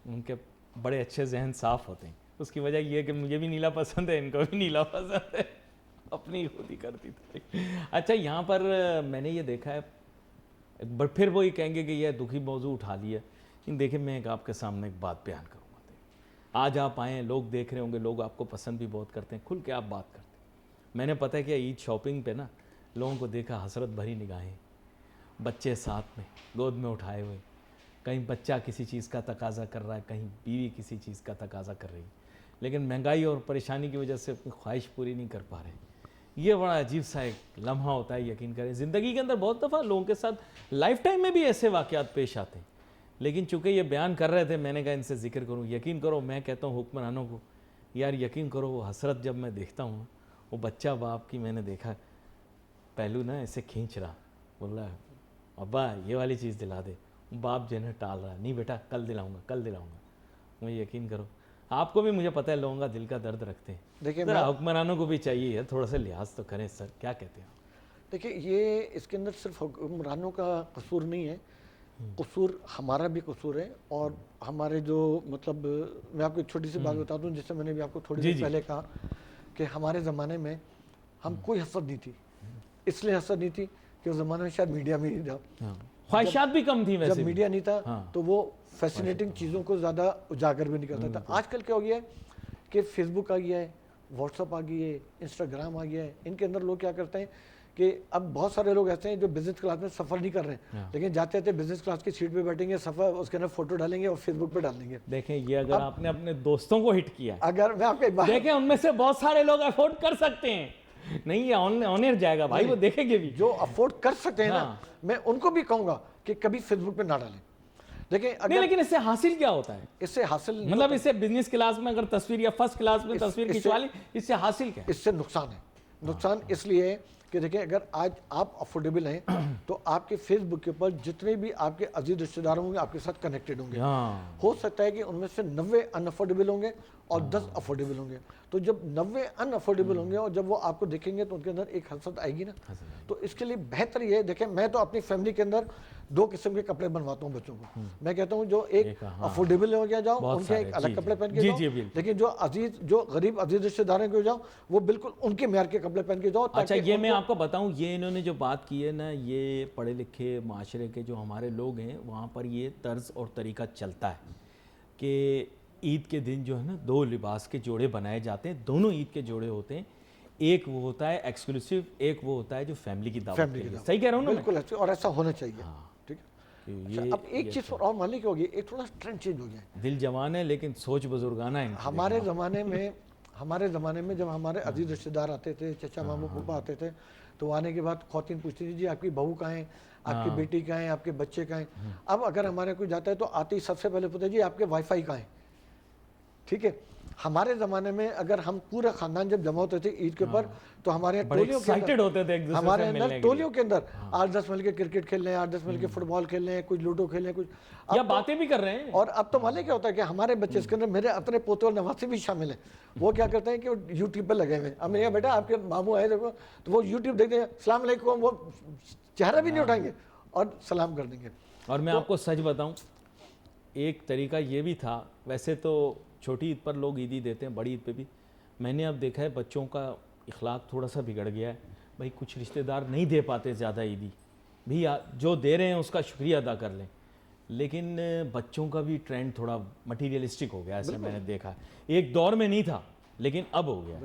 ان کے بڑے اچھے ذہن صاف ہوتے ہیں. اس کی وجہ یہ ہے کہ مجھے بھی نیلا پسند ہے, ان کو بھی نیلا پسند ہے, اپنی خود ہی کرتی تھی. اچھا یہاں پر میں نے یہ دیکھا ہے, پھر وہی کہیں گے کہ یہ دکھی موضوع اٹھا لیا, لیکن دیکھیں میں آپ کے سامنے ایک بات بیان کروں گا. آج آپ آئیں, لوگ دیکھ رہے ہوں گے, لوگ آپ کو پسند بھی بہت کرتے ہیں, کھل کے آپ بات کرتے ہیں. میں نے پتہ ہے کہ عید شاپنگ پہ نا لوگوں کو دیکھا, حسرت بھری نگاہیں, بچے ساتھ میں گود میں اٹھائے ہوئے, کہیں بچہ کسی چیز کا تقاضا کر رہا ہے, کہیں بیوی کسی چیز کا تقاضا کر رہی ہے, لیکن مہنگائی اور پریشانی کی وجہ سے اپنی خواہش پوری نہیں کر پا رہے. یہ بڑا عجیب سا ایک لمحہ ہوتا ہے. یقین کریں زندگی کے اندر بہت دفعہ لوگوں کے ساتھ لائف ٹائم میں بھی ایسے واقعات پیش آتے ہیں, لیکن چونکہ یہ بیان کر رہے تھے میں نے کہا ان سے ذکر کروں. یقین کرو, میں کہتا ہوں حکمرانوں کو, یار یقین کرو وہ حسرت جب میں دیکھتا ہوں, وہ بچہ باپ کی میں نے دیکھا پہلو نا ایسے کھینچ رہا, بول رہا ابا یہ والی چیز دلا دے, باپ جو ہے ٹال رہا, نہیں بیٹا کل دلاؤں گا, کل دلاؤں گا. مجھے یقین کرو, آپ کو بھی مجھے پتہ ہے لوگوں کا دل کا درد رکھتے ہیں, دیکھیں ذرا حکمرانوں کو بھی چاہیے ہے تھوڑا سا لحاظ تو کریں. سر کیا کہتے ہیں؟ دیکھیں یہ اس کے اندر صرف حکمرانوں کا قصور نہیں ہے, قصور ہمارا بھی قصور ہے. اور ہمارے جو مطلب میں آپ کو ایک چھوٹی سی بات بتاتا ہوں, جس سے میں نے بھی آپ کو تھوڑی دیر پہلے کہا کہ ہمارے زمانے میں ہم کوئی حسد نہیں تھی. اس لیے حسد نہیں تھی کہ اس زمانے میں شاید میڈیا میں نہیں تھا, خواہشات بھی کم تھیں, جب میڈیا نہیں تھا تو وہ فیسینیٹنگ چیزوں کو زیادہ اجاگر بھی نہیں کرتا تھا. آج کل کیا ہو گیا ہے کہ فیس بک آ گیا ہے, واٹس اپ آ گئی ہے, انسٹاگرام آ گیا ہے, ان کے اندر لوگ کیا کرتے ہیں کہ اب بہت سارے لوگ ایسے ہیں جو بزنس کلاس میں سفر نہیں کر رہے ہیں لیکن جاتے تھے بزنس کلاس کی سیٹ پہ بیٹھیں گے, سفر اس کے اندر فوٹو ڈالیں گے اور فیس بک پہ ڈال دیں گے. دیکھیں یہ اگر آپ نے اپنے دوستوں کو ہٹ کیا ہے, اگر میں آپ کو ایک بات دیکھیں ان میں سے بہت سارے لوگ افورڈ کر سکتے ہیں, نہیں یہ آن ایئر جائے گا بھائی, وہ دیکھیں گے بھی. جو افورڈ کر سکتے ہیں نا, میں ان کو بھی کہوں گا کہ کبھی فیس بک پہ نہ ڈالیں. دیکھیں نہیں, لیکن اس سے حاصل کیا ہوتا ہے؟ اس سے حاصل مطلب اس سے بزنس کلاس میں اگر تصویر یا فرسٹ کلاس میں تصویر کھنچوا لی, اس سے حاصل کیا ہے؟ اس سے نقصان ہے. نقصان اس لیے ہے کہ دیکھیں اگر آج آپ افورڈیبل ہیں تو آپ کے فیس بک کے اوپر جتنے بھی آپ کے عزیز رشتہ دار ہوں گے آپ کے ساتھ کنیکٹڈ ہوں گے. ہو سکتا ہے کہ ان میں سے 90 ان افورڈیبل ہوں گے اور 10 افورڈیبل ہوں گے. تو جب 90 ان افورڈیبل ہوں گے اور جب وہ آپ کو دیکھیں گے تو ان کے اندر ایک حسرت آئے گی نا. تو اس کے لیے بہتر یہ ہے, دیکھیں میں تو اپنی فیملی کے اندر 2 قسم کے کپڑے بنواتا ہوں بچوں کو. میں کہتا ہوں جو ایک افورڈیبل ہو گیا جاؤ ان کے ایک الگ کپڑے پہن کے جاؤ, لیکن جو غریب عزیز رشتہ دار ہیں کو جاؤ وہ بالکل ان کے معیار کے کپڑے پہن کے جاؤ. اچھا یہ میں آپ کو بتاؤں, یہ انہوں نے جو بات کی ہے نا, یہ پڑھے لکھے معاشرے کے جو ہمارے لوگ ہیں وہاں پر یہ طرز اور طریقہ چلتا ہے کہ عید کے دن جو ہے نا 2 لباس کے جوڑے بنائے جاتے ہیں, دونوں عید کے جوڑے ہوتے ہیں. ایک وہ ہوتا ہے ایکسکلوسیو, ایک وہ ہوتا ہے جو فیملی کی دعوت کے لیے. صحیح کہہ رہا ہوں نا؟ بالکل ایسے, اور ایسا ہونا چاہیے. ٹھیک ہے. اب ایک چیز اور مان لی کہ ہوگی, ایک تھوڑا ٹرینڈ چینج ہو گیا ہے. دل جوان ہے لیکن سوچ بزرگانہ ہے. ہمارے زمانے میں جب ہمارے عزیز رشتہ دار آتے تھے, چچا ماموں پھوپھا آتے تھے, تو آنے کے بعد خواتین پوچھتی تھی جی آپ کی بہو کہاں ہیں, آپ کی بیٹی کہاں ہیں, آپ کے بچے کہاں ہیں. اب اگر ہمارے کوئی جاتا ہے تو آتے ہی سب سے پہلے پوچھتے جی آپ کے وائی فائی کہاں ہیں. ٹھیک ہے. ہمارے زمانے میں اگر ہم پورے خاندان جب جمع ہوتے تھے عید کے اوپر تو ہمارے ٹولیوں کے اندر 8-10 مل کے کرکٹ کھیل رہے ہیں, 8-10 مل کے فٹ بال کھیل رہے ہیں, کچھ لوڈو کھیل رہے ہیں, کچھ یا باتیں بھی کر رہے ہیں. اور اب تو معلوم کیا ہوتا ہے کہ ہمارے بچے اس کے اندر میرے اپنے پوتے اور نواسے بھی شامل ہیں. وہ کیا کرتے ہیں کہ وہ یوٹیوب پہ لگے ہوئے ہیں. اب میں کہا بیٹا آپ کے ماموں آئے دیکھو, تو وہ یوٹیوب دیکھتے ہیں, السلام علیکم, وہ چہرہ بھی نہیں اٹھائیں گے اور سلام کر دیں گے. اور میں آپ کو سچ بتاؤں, ایک طریقہ یہ بھی تھا, ویسے تو چھوٹی عید پر لوگ عیدی دیتے ہیں, بڑی عید پہ بھی میں نے اب دیکھا ہے بچوں کا اخلاق تھوڑا سا بگڑ گیا ہے. بھائی کچھ رشتہ دار نہیں دے پاتے زیادہ عیدی, بھی جو دے رہے ہیں اس کا شکریہ ادا کر لیں, لیکن بچوں کا بھی ٹرینڈ تھوڑا مٹیریلسٹک ہو گیا, ایسے میں نے دیکھا. ایک دور میں نہیں تھا لیکن اب ہو گیا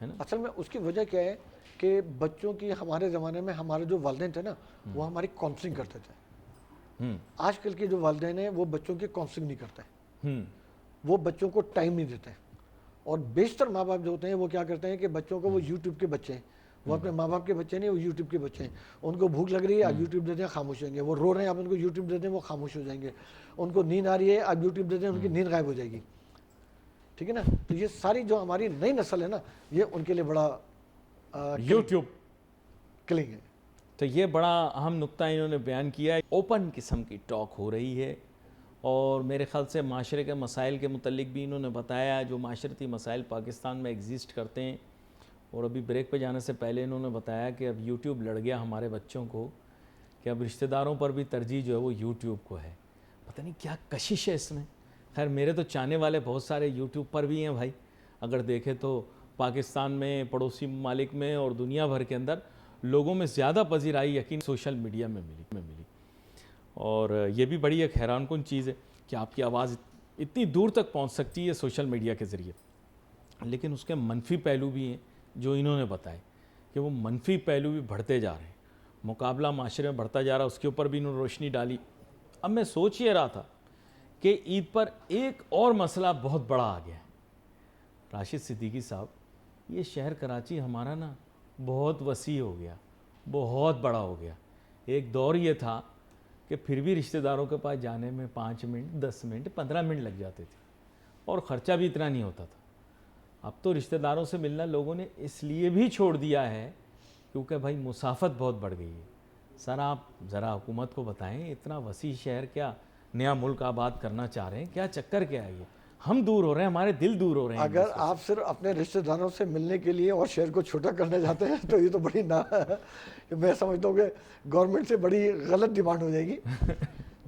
ہے نا. اصل میں اس کی وجہ کیا ہے کہ بچوں کی, ہمارے زمانے میں ہمارے جو والدین تھے نا وہ ہماری کاؤنسلنگ کرتے تھے. آج کل کے جو والدین ہیں وہ بچوں کی کاؤنسلنگ نہیں کرتے, وہ بچوں کو ٹائم نہیں دیتے. اور بیشتر ماں باپ جو ہوتے ہیں وہ کیا کرتے ہیں کہ بچوں کو, وہ یوٹیوب کے بچے ہیں, وہ اپنے ماں باپ کے بچے نہیں, وہ یوٹیوب کے بچے ہیں. ان کو بھوک لگ رہی ہے آپ یوٹیوب دے دیں خاموش ہو جائیں گے, وہ رو رہے ہیں آپ ان کو یوٹیوب دے دیں وہ خاموش ہو جائیں گے. ان کو نیند آ رہی ہے آپ یوٹیوب دے دیں ان کی نیند غائب ہو جائے گی. ٹھیک ہے نا. تو یہ ساری جو ہماری نئی نسل ہے نا یہ ان کے لیے بڑا یوٹیوب کلنگ ہے. تو یہ بڑا اہم نقطہ انہوں نے بیان کیا ہے. اوپن قسم کی ٹاک ہو رہی ہے اور میرے خیال سے معاشرے کے مسائل کے متعلق بھی انہوں نے بتایا جو معاشرتی مسائل پاکستان میں ایگزسٹ کرتے ہیں. اور ابھی بریک پہ جانے سے پہلے انہوں نے بتایا کہ اب یوٹیوب لڑ گیا ہمارے بچوں کو, کہ اب رشتہ داروں پر بھی ترجیح جو ہے وہ یوٹیوب کو ہے. پتہ نہیں کیا کشش ہے اس میں. خیر میرے تو چاہنے والے بہت سارے یوٹیوب پر بھی ہیں بھائی, اگر دیکھیں تو پاکستان میں, پڑوسی ممالک میں اور دنیا بھر کے اندر لوگوں میں زیادہ پذیرائی یقین سوشل میڈیا میں ملی. اور یہ بھی بڑی ایک حیران کن چیز ہے کہ آپ کی آواز اتنی دور تک پہنچ سکتی ہے سوشل میڈیا کے ذریعے. لیکن اس کے منفی پہلو بھی ہیں جو انہوں نے بتائے کہ وہ منفی پہلو بھی بڑھتے جا رہے ہیں, مقابلہ معاشرے میں بڑھتا جا رہا ہے, اس کے اوپر بھی انہوں نے روشنی ڈالی. اب میں سوچ یہ رہا تھا کہ عید پر ایک اور مسئلہ بہت بڑا آ گیا ہے. راشد صدیقی صاحب, یہ شہر کراچی ہمارا نا بہت وسیع ہو گیا, بہت بڑا ہو گیا. ایک دور یہ تھا کہ پھر بھی رشتہ داروں کے پاس جانے میں 5 منٹ 10 منٹ 15 منٹ لگ جاتے تھے اور خرچہ بھی اتنا نہیں ہوتا تھا. اب تو رشتہ داروں سے ملنا لوگوں نے اس لیے بھی چھوڑ دیا ہے کیونکہ بھائی مسافت بہت بڑھ گئی ہے. سر آپ ذرا حکومت کو بتائیں, اتنا وسیع شہر کیا نیا ملک آباد کرنا چاہ رہے ہیں, کیا چکر کیا ہے یہ؟ ہم دور ہو رہے ہیں, ہمارے دل دور ہو رہے ہیں. اگر آپ صرف اپنے رشتہ داروں سے ملنے کے لیے اور شہر کو چھوٹا کرنے جاتے ہیں تو یہ تو بڑی میں سمجھتا ہوں کہ گورنمنٹ سے بڑی غلط ڈیمانڈ ہو جائے گی.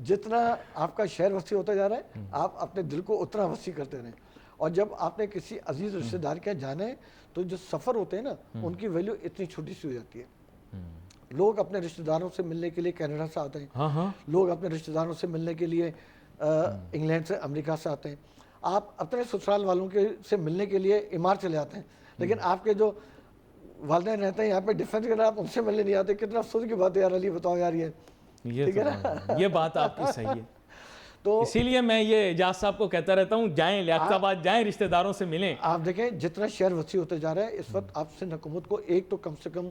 جتنا آپ کا شہر وسیع ہوتا جا رہا ہے آپ اپنے دل کو اتنا وسیع کرتے رہیں. اور جب آپ نے کسی عزیز رشتہ دار کے جانا ہے تو جو سفر ہوتے ہیں نا ان کی ویلیو اتنی چھوٹی سی ہو جاتی ہے. لوگ اپنے رشتہ داروں سے ملنے کے لیے کینیڈا سے آتے ہیں, لوگ اپنے رشتہ داروں سے ملنے کے لیے انگلینڈ سے, امریکہ سے آتے ہیں. آپ اپنے سسرال والوں کے سے ملنے کے لیے عمار چلے آتے ہیں, لیکن آپ کے جو والدین رہتے ہیں یہاں پہ ڈیفینس کرنا, آپ ان سے ملنے نہیں آتے, کتنا افسوس کی بات ہے یار علی, بتاؤ یار یہ بات آپ کی صحیح ہے. تو اسی لیے میں یہ اعجاز صاحب کو کہتا رہتا ہوں, جائیں لیاقت آباد جائیں, رشتہ داروں سے ملیں. آپ دیکھیں جتنا شہر وسیع ہوتے جا رہا ہے اس وقت, آپ سندھ حکومت کو ایک تو کم سے کم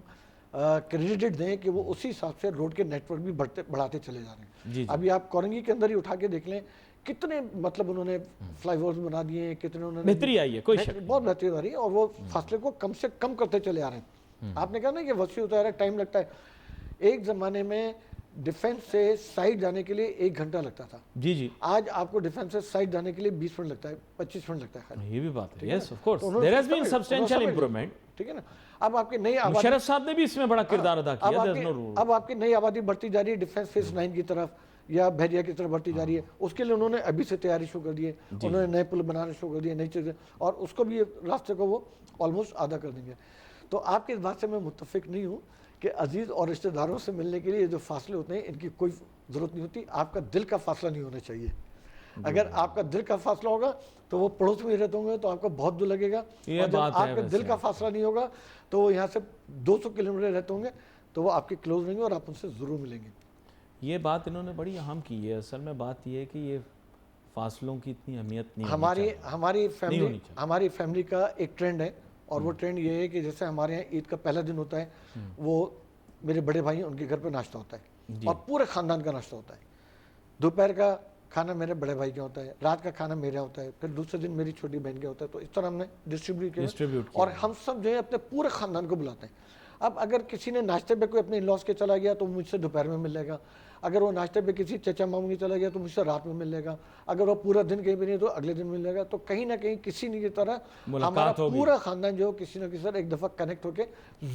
کریڈٹ دیں کہ وہ اسی حساب سے روڈ کے نیٹ ورک بھی بڑھاتے چلے جا رہے ہیں. ابھی آپ کورنگی کے اندر ہی اٹھا کے دیکھ لیں, کتنے مطلب انہوں نے فلائی اوورز بنا دیے ہیں, کتنے انہوں نے بہتری آئی ہے, کوئی شک بہت بہتری آ رہی ہے, اور وہ فاصلے کو کم سے کم کرتے چلے آ رہے ہیں. آپ نے کہا نا کہ وسیع ہوتا جا رہا ہے, ٹائم لگتا ہے. ایک زمانے میں ڈیفینس سے سائڈ جانے کے لیے 1 گھنٹہ لگتا تھا. جی جی, آج آپ کو ڈیفینس سے سائڈ جانے کے لیے 20 منٹ لگتا ہے, 25 منٹ لگتا ہے. یہ بھی بات ہے. Yes of course there has been substantial improvement. ٹھیک ہے نا. اب آپ کی نئی آبادی, مشرف صاحب نے بھی اس میں بڑا کردار ادا کیا. اب آپ کی نئی آبادی بڑھتی جا رہی ہے ڈیفینس فیس 9 کی طرف یا بحریہ کی طرف بڑھتی جا رہی ہے. اس کے لیے انہوں نے ابھی سے تیاری شروع کر دی ہے, انہوں نے نئے پل بنانا شروع کر دیے, نئی چیزیں, اور اس کو بھی راستے کو وہ آلموسٹ آدھا کر دیں گے. تو آپ کی اس بات سے میں متفق نہیں ہوں کہ عزیز اور رشتہ داروں سے ملنے کے لیے جو فاصلے ہوتے ہیں ان کی کوئی ضرورت نہیں ہوتی. آپ کا دل کا فاصلہ نہیں ہونا چاہیے. اگر آپ کا دل کا فاصلہ ہوگا تو وہ پڑوس میں رہتے ہوں گے تو آپ کو بہت دل لگے گا, اور جب آپ کے دل کا فاصلہ نہیں ہوگا تو وہ یہاں سے 200 کلومیٹر رہتے ہوں گے تو وہ آپ کے کلوز رہیں گے اور آپ ان سے ضرور ملیں گے. یہ بات انہوں نے بڑی اہم کی ہے. اصل میں بات یہ ہے کہ یہ فاصلوں کی اتنی اہمیت نہیں ہماری فیملی کا ایک ٹرینڈ ہے, اور وہ ٹرینڈ یہ ہے کہ جیسے ہمارے یہاں عید کا پہلا دن ہوتا ہے, وہ میرے بڑے بھائی ہیں ان کے گھر پہ ناشتہ ہوتا ہے, اور پورے خاندان کا ناشتہ ہوتا ہے. دوپہر کا کھانا میرے بڑے بھائی کا ہوتا ہے, رات کا کھانا میرا ہوتا ہے, پھر دوسرے دن میری چھوٹی بہن کا ہوتا ہے. تو اس طرح ہم نے ڈسٹریبیوٹ کیا, اور ہم سب جو ہے اپنے پورے خاندان کو بلاتے ہیں. اب اگر کسی نے ناشتے پہ کوئی اپنے ان لاس کے چلا گیا تو مجھ سے دوپہر میں مل لے گا, اگر وہ ناشتے پہ کسی چچا ماموں کے چلا گیا تو مجھ سے رات میں مل لے گا, اگر وہ پورا دن کہیں پہ نہیں تو اگلے دن مل لے گا. تو کہیں نہ کہیں کسی نہ کسی طرح ہمارا پورا خاندان جو کسی نہ کسی طرح ایک دفعہ کنیکٹ ہو کے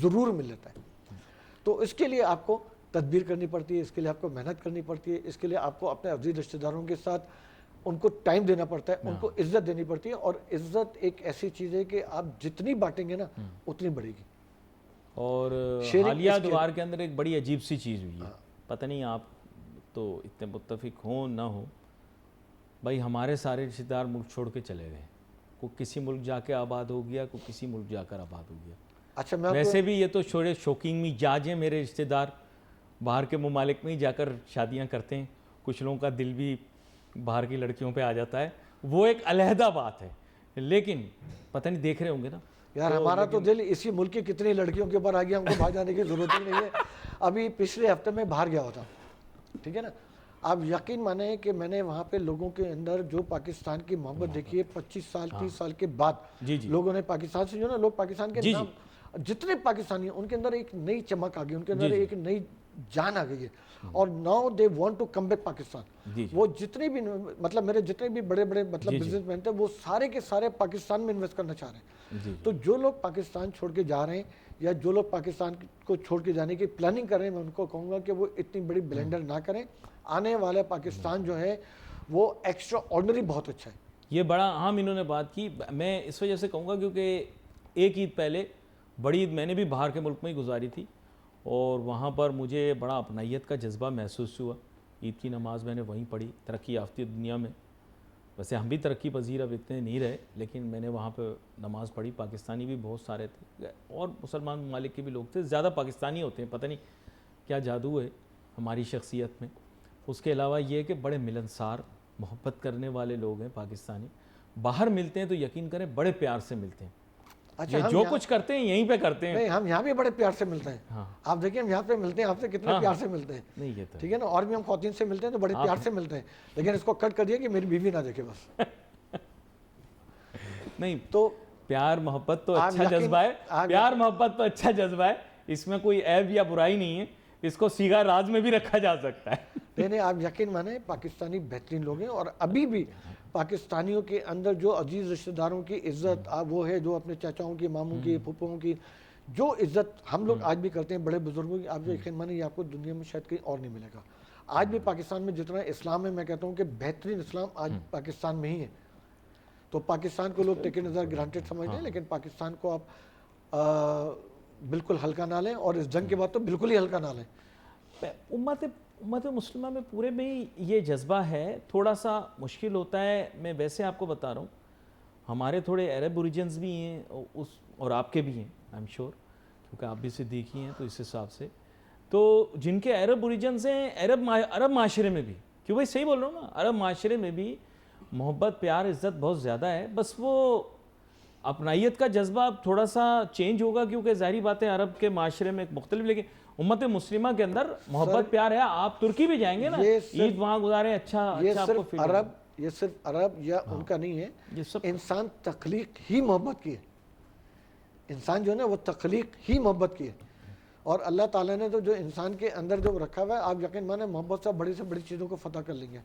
ضرور مل لیتا ہے. تو اس کے لیے آپ کو تدبیر کرنی پڑتی ہے, اس کے لیے آپ کو محنت کرنی پڑتی ہے, اس کے لیے آپ کو اپنے عزیز رشتہ داروں کے ساتھ ان کو ٹائم دینا پڑتا ہے, ان کو عزت دینی پڑتی ہے. اور عزت ایک ایسی چیز ہے کہ آپ جتنی بانٹیں گے نا اتنی بڑھے گی. اور حالیہ دوار کے اندر ایک بڑی عجیب سی چیز ہوئی ہے, پتہ نہیں آپ تو اتنے متفق ہوں نہ ہوں, بھائی ہمارے سارے رشتہ دار ملک چھوڑ کے چلے گئے. کوئی کسی ملک جا کے آباد ہو گیا, کوئی کسی ملک جا کر آباد ہو گیا. اچھا, ویسے بھی یہ تو چھوڑے شوکنگ مزاج ہیں میرے رشتہ دار, باہر کے ممالک میں ہی جا کر شادیاں کرتے ہیں. کچھ لوگوں کا دل بھی باہر کی لڑکیوں پہ آ جاتا ہے, وہ ایک علیحدہ بات ہے. لیکن پتہ نہیں دیکھ رہے ہوں گے نا یار, ہمارا تو دل اسی ملک کی کتنی لڑکیوں کے اوپر آ گیا, ہم کو باہر جانے کی ضرورت ہی نہیں ہے. ابھی پچھلے ہفتے میں باہر گیا ہوتا, ٹھیک ہے نا. آپ یقین مانیں کہ میں نے وہاں پہ لوگوں کے اندر جو پاکستان کی محبت دیکھی ہے 25 سال 30 سال کے بعد. لوگوں نے پاکستان سے جو نا لوگ پاکستان کے نام, جتنے پاکستانی ہیں ان کے اندر ایک نئی چمک آ گئی, ان کے اندر ایک نئی جان آ گئی ہے. اور now they want to come back Pakistan. وہ جتنے بھی مطلب میرے جتنے بھی بڑے بڑے مطلب بزنس مین تھے وہ سارے کے سارے پاکستان میں انویسٹ کرنا چاہ رہے ہیں. تو جو لوگ پاکستان چھوڑ کے جا رہے ہیں یا جو لوگ پاکستان کو چھوڑ کے جانے کی پلاننگ کر رہے ہیں, میں ان کو کہوں گا کہ وہ اتنی بڑی بلنڈر نہ کریں. آنے والا پاکستان جو ہے وہ ایکسٹرا آرڈنری بہت اچھا ہے. یہ بڑا اہم انہوں نے بات کی. میں اس وجہ سے کہوں گا کیونکہ ایک عید پہلے, بڑی عید میں نے بھی باہر کے ملک میں ہی گزاری تھی, اور وہاں پر مجھے بڑا اپنائیت کا جذبہ محسوس ہوا. عید کی نماز میں نے وہیں پڑھی. ترقی یافتہ دنیا میں ویسے ہم بھی ترقی پذیر اب اتنے نہیں رہے, لیکن میں نے وہاں پہ نماز پڑھی. پاکستانی بھی بہت سارے تھے اور مسلمان ممالک کے بھی لوگ تھے, زیادہ پاکستانی ہوتے ہیں, پتہ نہیں کیا جادو ہے ہماری شخصیت میں. اس کے علاوہ یہ کہ بڑے ملنسار محبت کرنے والے لوگ ہیں پاکستانی. باہر ملتے ہیں تو یقین کریں بڑے پیار سے ملتے ہیں. یہ جو کچھ کرتے ہیں یہیں پہ کرتے ہیں. نہیں, ہم یہاں بھی بڑے پیار سے ملتے ہیں. آپ دیکھیں ہم یہاں پہ ملتے ہیں, آپ سے کتنے پیار سے ملتے ہیں. نہیں یہ ٹھیک ہے نا, اور بھی ہم خواتین سے ملتے ہیں تو بڑے پیار سے ملتے ہیں, لیکن اس کو کٹ کر دیا کہ میری بیوی نہ دیکھے بس. نہیں تو پیار محبت تو اچھا جذبہ ہے, پیار محبت تو اچھا جذبہ ہے, اس میں کوئی عیب یا برائی نہیں ہے. اس کو سیگا راز میں بھی رکھا جا سکتا ہے. نہیں, آپ یقین مانیں پاکستانی بہترین لوگ ہیں, اور ابھی بھی پاکستانیوں کے اندر جو عزیز رشتہ داروں کی عزت وہ ہے, جو اپنے چاچاؤں کی, ماموں کی, پھپھوؤں کی جو عزت ہم لوگ آج بھی کرتے ہیں بڑے بزرگوں کی, آپ جو یقین مانیں یہ آپ کو دنیا میں شاید کہیں اور نہیں ملے گا. آج بھی پاکستان میں جتنا اسلام ہے, میں کہتا ہوں کہ بہترین اسلام آج پاکستان میں ہی ہے. تو پاکستان کو لوگ ٹیکن نظر گرانٹیڈ سمجھتے ہیں, لیکن پاکستان کو آپ بالکل ہلکا نہ لیں, اور اس جنگ کے بعد تو بالکل ہی ہلکا نہ لیں. امت مسلمہ میں پورے میں یہ جذبہ ہے. تھوڑا سا مشکل ہوتا ہے, میں ویسے آپ کو بتا رہا ہوں, ہمارے تھوڑے عرب اوریجنز بھی ہیں اور آپ کے بھی ہیں, آئی ایم شیور, کیونکہ آپ بھی صدیقی ہیں تو اس حساب سے تو جن کے عرب اوریجنز ہیں عرب معاشرے میں بھی، کیوں بھائی صحیح بول رہا ہوں نا، عرب معاشرے میں بھی محبت پیار عزت بہت زیادہ ہے، بس وہ اپنائیت کا جذبہ اب تھوڑا سا چینج ہوگا کیونکہ ظاہری بات ہے عرب کے معاشرے میں مختلف، لیکن امت مسلمہ کے اندر محبت پیار ہے. آپ ترکی بھی جائیں گے نا، عید وہاں گزاریں، اچھا آپ کو فیل ہوگا. یہ صرف عرب یا ان کا نہیں ہے، انسان تخلیق ہی محبت کی ہے. انسان جو ہے نا وہ تخلیق ہی محبت کی ہے، اور اللہ تعالیٰ نے تو جو انسان کے اندر جو رکھا ہوا ہے، آپ یقین مانیں محبت سے بڑی چیزوں کو فتح کر لیں گے.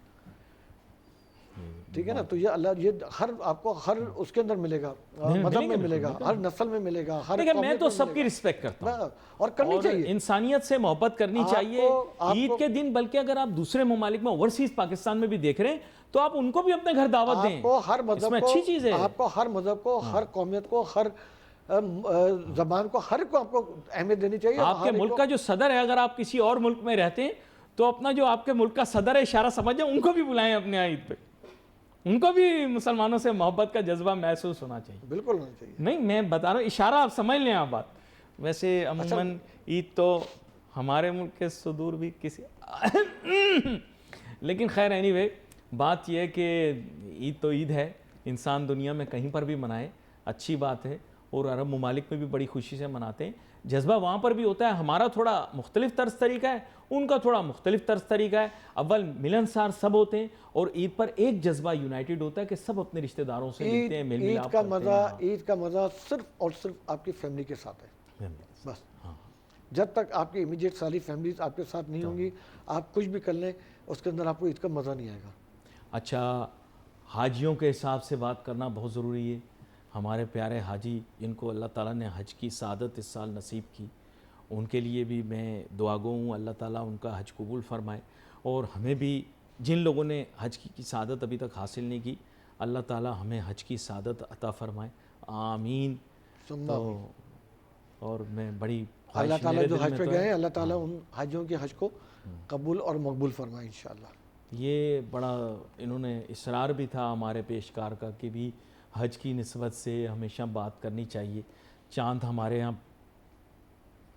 ٹھیک ہے نا، تو یہ اللہ یہ آپ کو ہر اس کے اندر ملے گا، مذہب میں ملے گا، ہر نسل میں ملے گا، ہر میں تو سب کی رسپیکٹ کرتا ہوں اور کرنی چاہیے. انسانیت سے محبت کرنی چاہیے عید کے دن. بلکہ اگر آپ دوسرے ممالک میں اوورسیز پاکستان میں بھی دیکھ رہے ہیں تو آپ ان کو بھی اپنے گھر دعوت دیں. آپ کو ہر مذہب کو، اچھی چیز ہے، آپ کو ہر مذہب کو، ہر قومیت کو، ہر زبان کو، ہر کو آپ کو اہمیت دینی چاہیے. آپ کے ملک کا جو صدر ہے، اگر آپ کسی اور ملک میں رہتے ہیں تو اپنا جو آپ کے ملک کا صدر ہے اشارہ سمجھ جائیں، ان کو بھی بلائیں اپنے عید پہ. ان کو بھی مسلمانوں سے محبت کا جذبہ محسوس ہونا چاہیے. بالکل ہونا چاہیے. نہیں میں بتا رہا ہوں، اشارہ آپ سمجھ لیں آپ بات. ویسے عموماً عید تو ہمارے ملک کے صدور بھی کسی لیکن خیر اینی وے بات یہ ہے کہ عید تو عید ہے، انسان دنیا میں کہیں پر بھی منائے اچھی بات ہے، اور عرب ممالک میں بھی بڑی خوشی سے مناتے ہیں. جذبہ وہاں پر بھی ہوتا ہے. ہمارا تھوڑا مختلف طرز طریقہ ہے، ان کا تھوڑا مختلف طرز طریقہ ہے. اول ملنسار سب ہوتے ہیں اور عید پر ایک جذبہ یونائٹڈ ہوتا ہے کہ سب اپنے رشتہ داروں سے ملتے ہیں، میل ملاپ کرتے ہیں. عید کا مزہ صرف اور صرف آپ کی فیملی کے ساتھ ہے. بس جب تک آپ کی امیجیٹ ساری فیملیز آپ کے ساتھ نہیں ہوں گی، آپ کچھ بھی کر لیں اس کے اندر آپ کو عید کا مزہ نہیں آئے گا. اچھا، حاجیوں کے حساب سے بات کرنا بہت ضروری ہے. ہمارے پیارے حاجی جن کو اللہ تعالیٰ نے حج کی سعادت اس سال نصیب کی، ان کے لیے بھی میں دعا گو ہوں اللہ تعالیٰ ان کا حج قبول فرمائے. اور ہمیں بھی جن لوگوں نے حج کی سعادت ابھی تک حاصل نہیں کی، اللہ تعالیٰ ہمیں حج کی سعادت عطا فرمائے. آمین. تو اور میں بڑی اللہ تعالیٰ جو حج پہ گئے ہیں، اللہ تعالیٰ ان حاجیوں کے حج کو قبول اور مقبول فرمائے انشاءاللہ. یہ بڑا انہوں نے اصرار بھی تھا ہمارے پیشکار کا کہ بھی حج کی نسبت سے ہمیشہ بات کرنی چاہیے. چاند ہمارے ہاں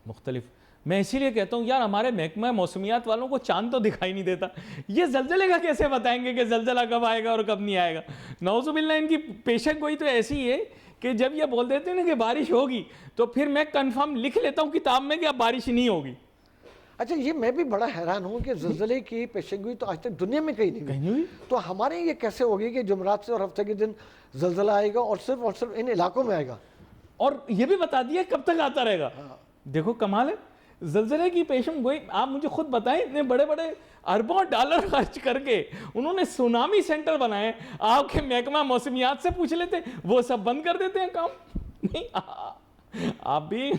مختلف، میں اسی لیے کہتا ہوں یار ہمارے محکمہ موسمیات والوں کو چاند تو دکھائی نہیں دیتا. یہ زلزلے کا کیسے بتائیں گے کہ زلزلہ کب آئے گا اور کب نہیں آئے گا؟ نعوذ باللہ ان کی پیشن گوئی تو ایسی ہے کہ جب یہ بول دیتے ہیں نا کہ بارش ہوگی تو پھر میں کنفرم لکھ لیتا ہوں کتاب میں کہ اب بارش نہیں ہوگی. اچھا، یہ میں بھی بڑا حیران ہوں کہ زلزلے کی پیشن گوئی تو آج تک دنیا میں کہیں نہیں ہوئی، تو ہمارے یہ کیسے ہوگی کہ جمعرات سے اور ہفتے کے دن زلزلہ آئے گا اور صرف ان علاقوں میں آئے گا، اور یہ بھی بتا دیا کب تک آتا رہے گا. دیکھو کمال ہے زلزلے کی پیشن گوئی. آپ مجھے خود بتائیں، اتنے بڑے بڑے اربوں ڈالر خرچ کر کے انہوں نے سونامی سینٹر بنائے، آپ کے محکمہ موسمیات سے پوچھ لیتے، وہ سب بند کر دیتے ہیں کام. نہیں، آپ بھی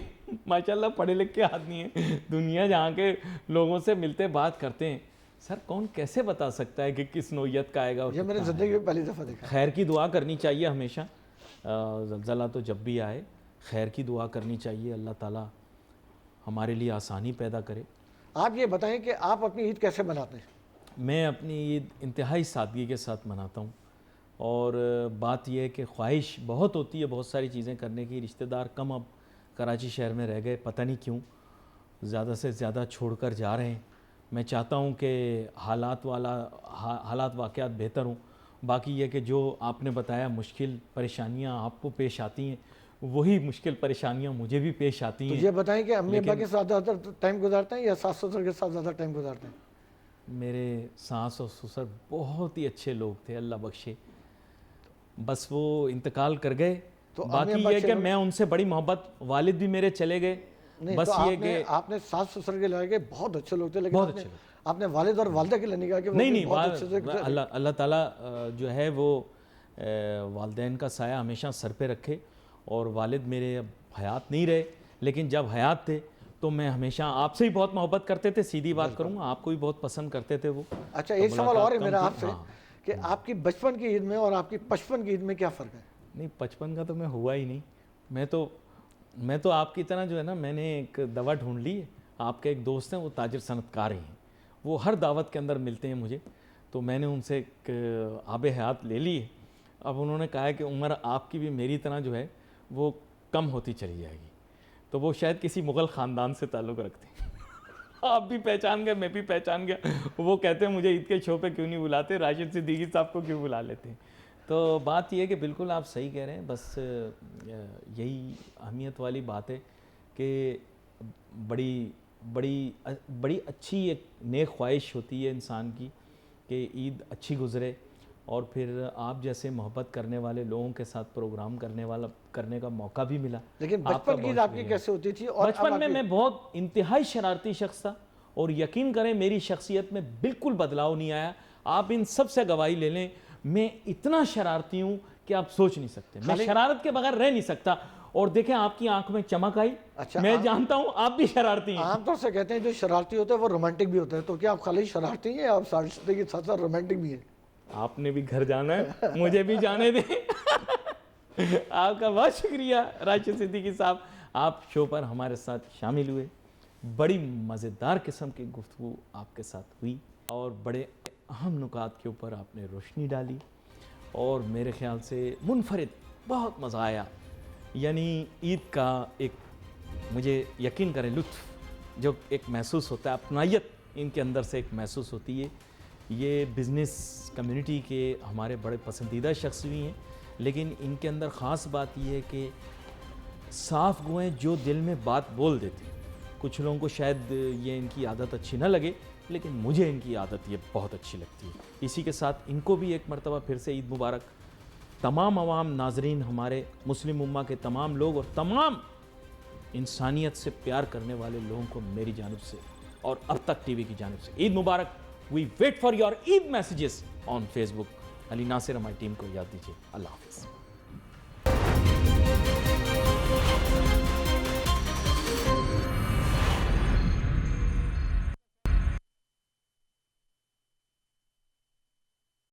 ماشاءاللہ پڑھے لکھے آدمی ہیں، دنیا جہاں کے لوگوں سے ملتے بات کرتے ہیں. سر کون کیسے بتا سکتا ہے کہ کس نوعیت کا آئے گا؟ یہ میں نے زندگی میں پہلی دفعہ دیکھا. خیر کی دعا کرنی چاہیے ہمیشہ. زلزلہ تو جب بھی آئے خیر کی دعا کرنی چاہیے، اللہ تعالیٰ ہمارے لیے آسانی پیدا کرے. آپ یہ بتائیں کہ آپ اپنی عید کیسے مناتے ہیں؟ میں اپنی عید انتہائی سادگی کے ساتھ مناتا ہوں، اور بات یہ ہے کہ خواہش بہت ہوتی ہے بہت ساری چیزیں کرنے کی. رشتہ دار کم اب کراچی شہر میں رہ گئے، پتہ نہیں کیوں زیادہ سے زیادہ چھوڑ کر جا رہے ہیں. میں چاہتا ہوں کہ حالات واقعات بہتر ہوں. باقی یہ کہ جو آپ نے بتایا مشکل پریشانیاں آپ کو پیش آتی ہیں، وہی مشکل پریشانیاں مجھے بھی پیش آتی ہیں. تو یہ بتائیں کہ امی ابا کے ساتھ زیادہ ٹائم گزارتے ہیں یا ساس سسر کے ساتھ زیادہ ٹائم گزارتے ہیں؟ میرے ساس اور سسر بہت ہی اچھے لوگ تھے، اللہ بخشے، بس وہ انتقال کر گئے. باقی یہ کہ میں ان سے بڑی محبت، والد بھی میرے چلے گئے. بس یہ کہ آپ نے ساس سسر کے لگے بہت اچھے لوگ تھے، لیکن آپ نے والد اور والدہ کے لیے نہیں کہا کہ نہیں، اللہ تعالیٰ جو ہے وہ والدین کا سایہ ہمیشہ سر پہ رکھے. اور والد میرے اب حیات نہیں رہے، لیکن جب حیات تھے تو میں ہمیشہ آپ سے ہی بہت محبت کرتے تھے. سیدھی بات کروں گا، آپ کو بھی بہت پسند کرتے تھے وہ. اچھا، ایک سوال اور ہے میرا آپ سے کہ آپ کی بچپن کی عید میں اور آپ کی 55 کی عید میں کیا فرق ہے؟ نہیں، 55 کا تو میں ہوا ہی نہیں. میں تو آپ کی طرح جو ہے نا، میں نے ایک دوا ڈھونڈ لی ہے. آپ کے ایک دوست ہیں، وہ تاجر صنعت کار ہیں، وہ ہر دعوت کے اندر ملتے ہیں مجھے، تو میں نے ان سے ایک آب حیات لے لی ہے. اب انہوں نے کہا ہے کہ عمر آپ کی بھی میری طرح جو ہے وہ کم ہوتی چلی جائے گی. تو وہ شاید کسی مغل خاندان سے تعلق رکھتے ہیں. آپ بھی پہچان گئے, میں بھی پہچان گیا. وہ کہتے ہیں مجھے عید کے شو پہ کیوں نہیں بلاتے, راشد صدیقی صاحب کو کیوں بلا لیتے ہیں. تو بات یہ ہے کہ بالکل آپ صحیح کہہ رہے ہیں, بس یہی اہمیت والی بات ہے کہ بڑی اچھی ایک نیک خواہش ہوتی ہے انسان کی کہ عید اچھی گزرے, اور پھر آپ جیسے محبت کرنے والے لوگوں کے ساتھ پروگرام کرنے کا موقع بھی ملا. لیکن بچپن کی آپ کی کیسے ہوتی تھی؟ اور بچپن میں بہت انتہائی شرارتی شخص تھا, اور یقین کریں میری شخصیت میں بالکل بدلاؤ نہیں آیا. آپ ان سب سے گواہی لے لیں, میں اتنا شرارتی ہوں کہ آپ سوچ نہیں سکتے. میں شرارت کے بغیر رہ نہیں سکتا. اور دیکھیں آپ کی آنکھ میں چمک آئی, میں جانتا ہوں آپ بھی شرارتی ہیں. عام طور سے کہتے ہیں جو شرارتی ہوتا ہے وہ رومانٹک بھی ہوتا ہے, تو کیا آپ خالی شرارتی ہیں یا آپ شائستگی کے ساتھ ساتھ رومانٹک بھی ہیں؟ آپ نے بھی گھر جانا ہے, مجھے بھی جانے دیں. آپ کا بہت شکریہ راشد صدیقی صاحب, آپ شو پر ہمارے ساتھ شامل ہوئے. بڑی مزیدار قسم کی گفتگو آپ کے ساتھ ہوئی, اور بڑے اہم نکات کے اوپر آپ نے روشنی ڈالی, اور میرے خیال سے منفرد بہت مزہ آیا. یعنی عید کا ایک, مجھے یقین کریں, لطف جو ایک محسوس ہوتا ہے, اپنائیت ان کے اندر سے ایک محسوس ہوتی ہے. یہ بزنس کمیونٹی کے ہمارے بڑے پسندیدہ شخص بھی ہیں, لیکن ان کے اندر خاص بات یہ ہے کہ صاف گوئیں, جو دل میں بات بول دیتے ہیں. کچھ لوگوں کو شاید یہ ان کی عادت اچھی نہ لگے, لیکن مجھے ان کی عادت یہ بہت اچھی لگتی ہے. اسی کے ساتھ ان کو بھی ایک مرتبہ پھر سے عید مبارک. تمام عوام ناظرین, ہمارے مسلم امہ کے تمام لوگ اور تمام انسانیت سے پیار کرنے والے لوگوں کو میری جانب سے اور اب تک ٹی وی کی جانب سے عید مبارک. We wait for your Eid messages on Facebook. علی ناصر ہماری ٹیم کو یاد دیجیے. اللہ حافظ.